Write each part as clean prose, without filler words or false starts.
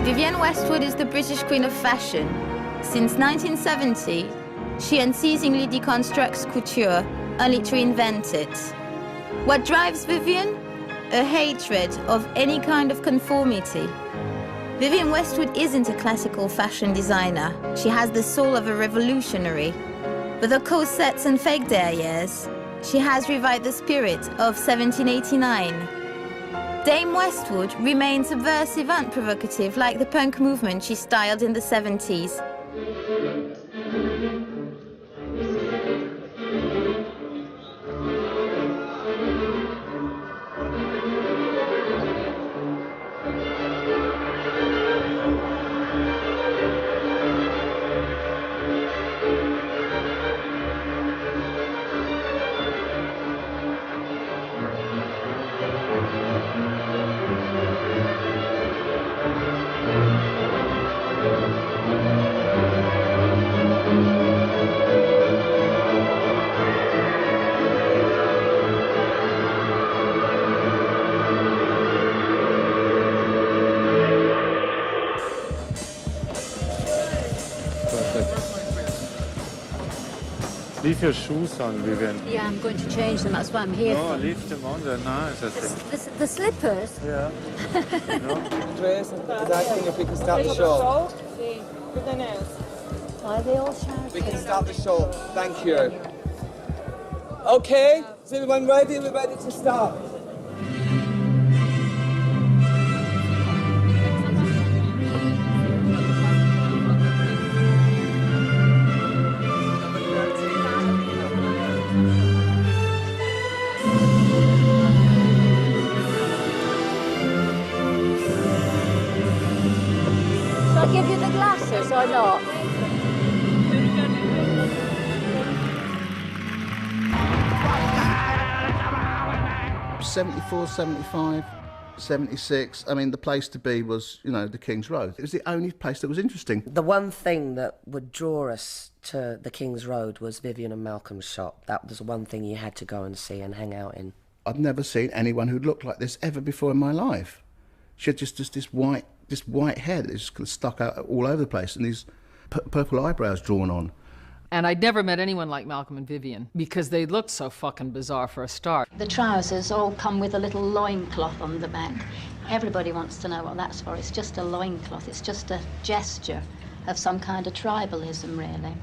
Vivienne Westwood is the British Queen of Fashion. Since 1970, she unceasingly deconstructs couture, only to invent it. What drives Vivienne? A hatred of any kind of conformity. Vivienne Westwood isn't a classical fashion designer. She has the soul of a revolutionary. With her corsets and fake derrieres, she has revived the spirit of 1789. Dame Westwood remains subversive and provocative, like the punk movement she styled in the 70s. Leave your shoes on, Vivienne. Yeah, I'm going to change them. That's what I'm here No, for. leave them on. They're nice, I think. The slippers? Yeah. No? Andreas, is asking if we can start the show. Why are they all shouting? We can start the show. Thank you. Okay, is everyone ready? We're ready to start. Shall I give you the glasses or not? 74, 75, 76. I mean, the place to be was, you know, the King's Road. It was the only place that was interesting. The one thing that would draw us to the King's Road was Vivienne and Malcolm's shop. That was the one thing you had to go and see and hang out in. I'd never seen anyone who'd looked like this ever before in my life. She had just this white hair that just stuck out all over the place and these purple eyebrows drawn on. And I'd never met anyone like Malcolm and Vivienne because they looked so fucking bizarre for a start. The trousers all come with a little loincloth on the back. Everybody wants to know what that's for. It's just a loincloth. It's just a gesture of some kind of tribalism, really.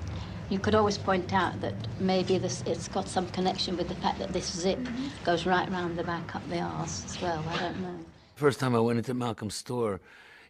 You could always point out that maybe it's got some connection with the fact that this zip goes right round the back up the arse as well. I don't know. First time I went into Malcolm's store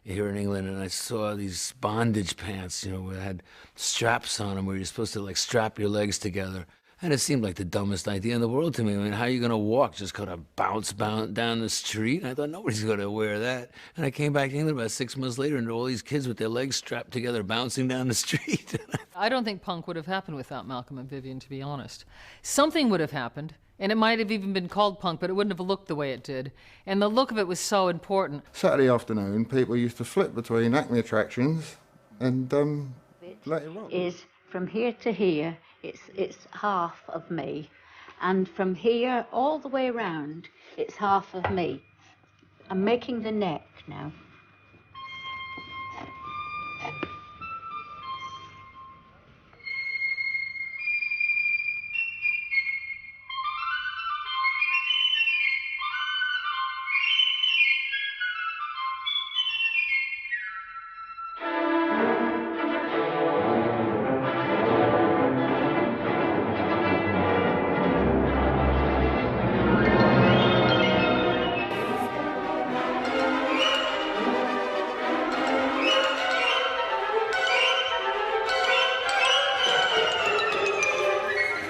here in England and I saw these bondage pants, you know, that had straps on them where you're supposed to like strap your legs together. And it seemed like the dumbest idea in the world to me. I mean, how are you going to walk? Just kind of bounce down the street? I thought nobody's going to wear that. And I came back to England about 6 months later and there were all these kids with their legs strapped together bouncing down the street. I don't think punk would have happened without Malcolm and Vivienne, to be honest. Something would have happened, and it might have even been called punk, but it wouldn't have looked the way it did. And the look of it was so important. Saturday afternoon, people used to flip between Acme attractions and let it rock. Is from here to here, it's half of me. And from here all the way around, it's half of me. I'm making the neck now.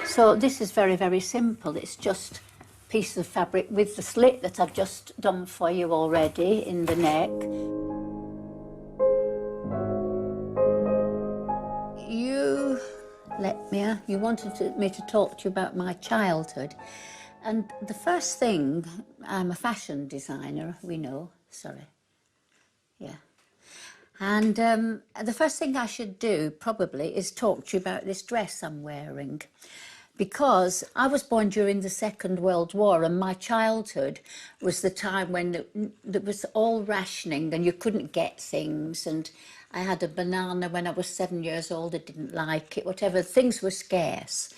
So this is very, very simple. It's just pieces of fabric with the slit that I've just done for you already in the neck. You wanted me to talk to you about my childhood. And the first thing, I'm a fashion designer, we know, sorry. Yeah. And the first thing I should do probably is talk to you about this dress I'm wearing. Because I was born during the Second World War, and my childhood was the time when there was all rationing and you couldn't get things. And I had a banana when I was 7 years old, I didn't like it, whatever, things were scarce.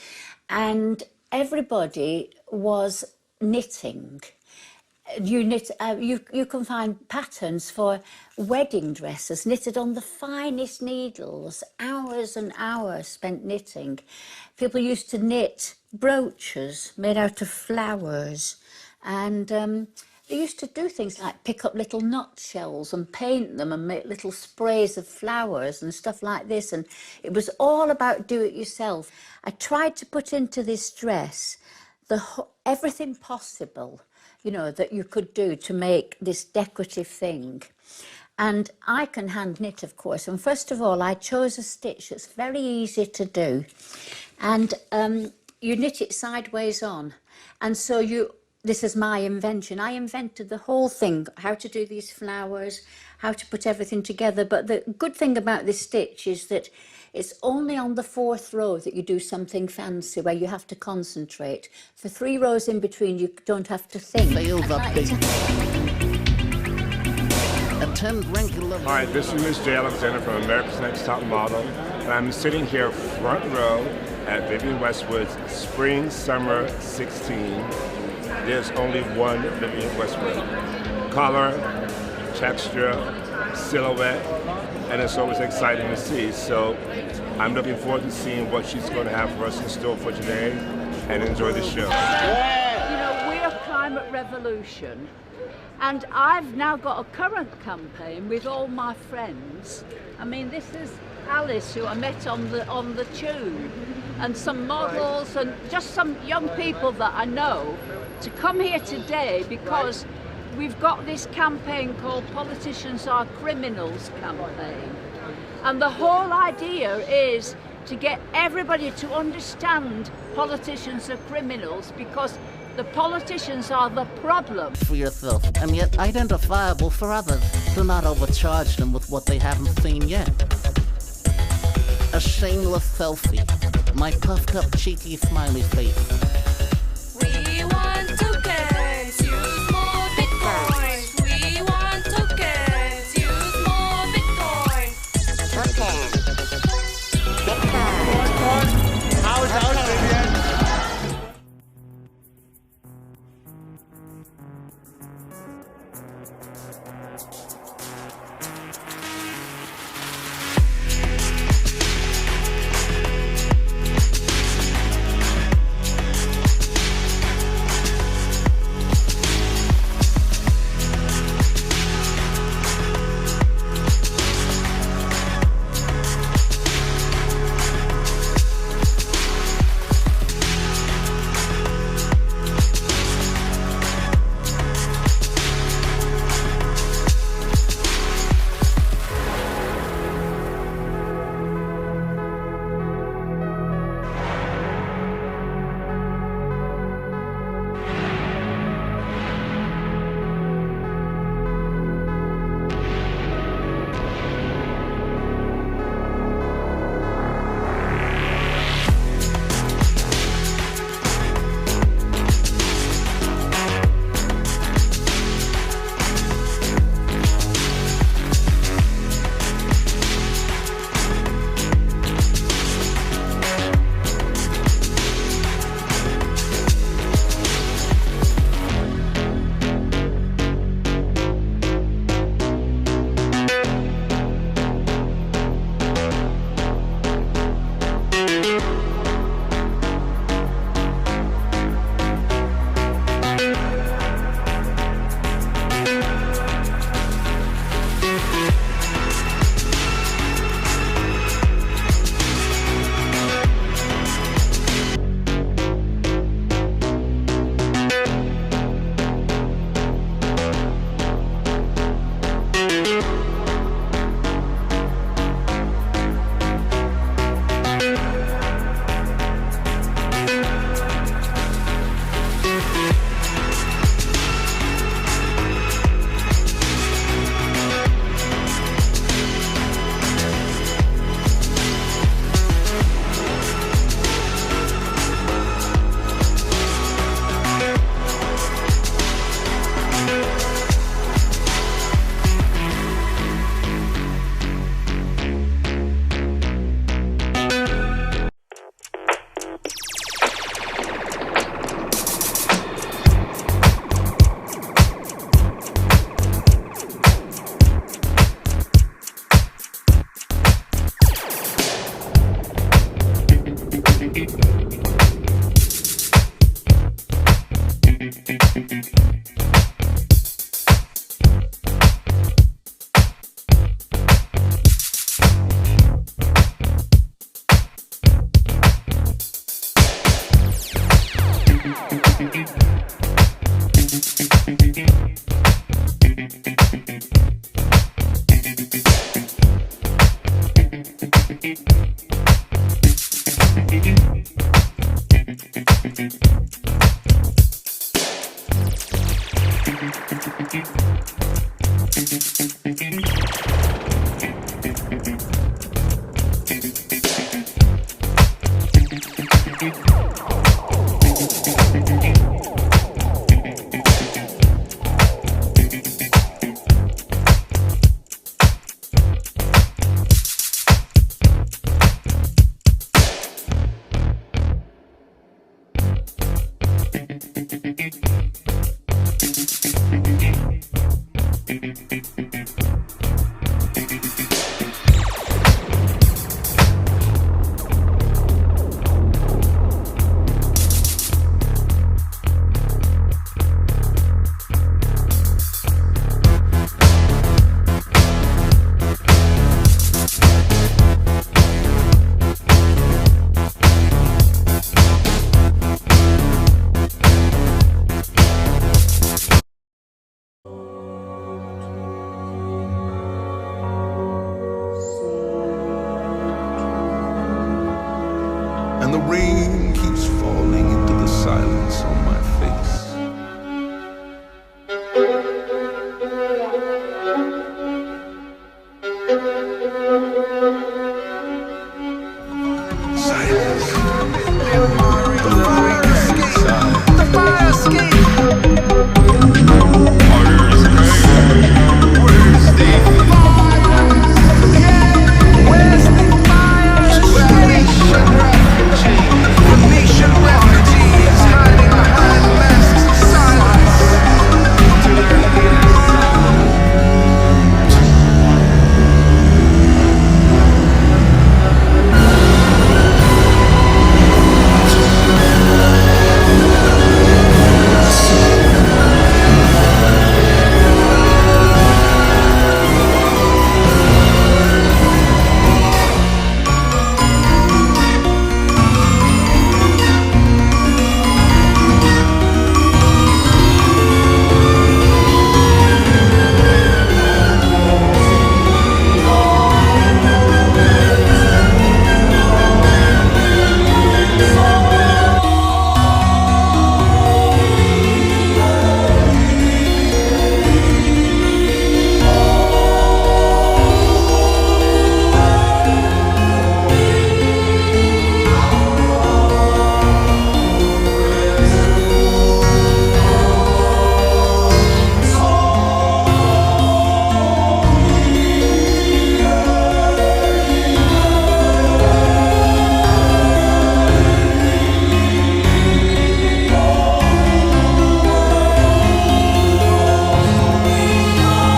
And everybody was knitting. You can find patterns for wedding dresses knitted on the finest needles, hours and hours spent knitting. People used to knit brooches made out of flowers, and they used to do things like pick up little nutshells and paint them and make little sprays of flowers and stuff like this, and it was all about do it yourself. I tried to put into this dress everything possible, you know, that you could do to make this decorative thing. And I can hand knit, of course. And first of all, I chose a stitch that's very easy to do. And you knit it sideways on. And so this is my invention. I invented the whole thing, how to do these flowers, how to put everything together. But the good thing about this stitch is that it's only on the 4th row that you do something fancy, where you have to concentrate. For 3 rows in between, you don't have to think. Hi, this is Ms. J. Alexander from America's Next Top Model, and I'm sitting here front row at Vivienne Westwood's Spring Summer 16. There's only one Vivienne Westwood. Color, texture, silhouette, and it's always exciting to see. So I'm looking forward to seeing what she's going to have for us in store for today, and enjoy the show. You know, we're Climate Revolution, and I've now got a current campaign with all my friends. I mean, this is Alice, who I met on the tube, and some models and just some young people that I know, to come here today because we've got this campaign called Politicians Are Criminals campaign. And the whole idea is to get everybody to understand politicians are criminals, because the politicians are the problem. For yourself, and yet identifiable for others. Do not overcharge them with what they haven't seen yet. A shameless selfie. My puffed up, cheeky, smiley face. We want tokens, use more Bitcoin. We want tokens, use more Bitcoin. Bitcoin. How's Vivienne?